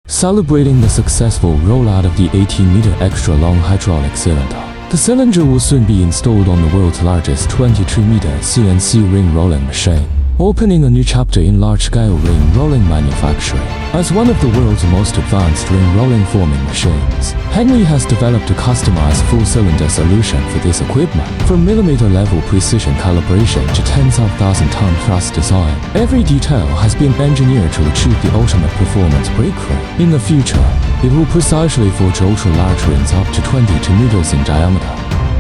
celebrating the successful rollout of the 18-meter extra-long hydraulic cylinder. The cylinder will soon be installed on the world's largest 23-meter CNC ring rolling machine, opening a new chapter in large-scale ring rolling manufacturing. As one of the world's most advanced ring rolling forming machines, Hengli has developed a customized full-cylinder solution for this equipment. From millimeter-level precision calibration to tens of thousand-ton thrust design, every detail has been engineered to achieve the ultimate performance breakthrough. In the future, it will precisely forge ultra-large rings up to 22 meters in diameter,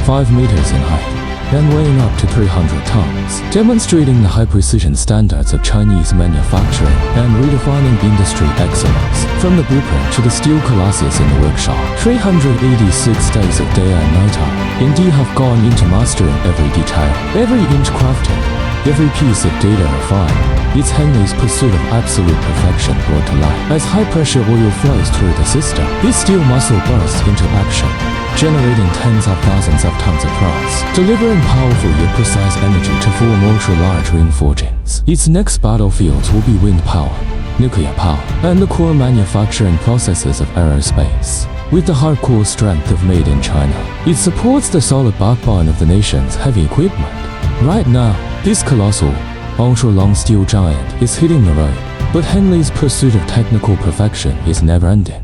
5 meters in height, and weighing up to 300 tons, demonstrating the high-precision standards of Chinese manufacturing and redefining industry excellence. From the blueprint to the steel colossus in the workshop, 386 days of day and night indeed have gone into mastering every detail, every inch crafted, every piece of data refined. It's Hengli's pursuit of absolute perfection brought to life. As high-pressure oil flows through the system, this steel muscle bursts into action, generating tens of thousands of tons of thrust, delivering powerful yet precise energy to form ultra-large ring forgings. Its next battlefields will be wind power, nuclear power, and the core manufacturing processes of aerospace. With the hardcore strength of Made in China, it supports the solid backbone of the nation's heavy equipment. Right now, this colossal, ultra-long steel giant is hitting the road, but Hengli's pursuit of technical perfection is never-ending.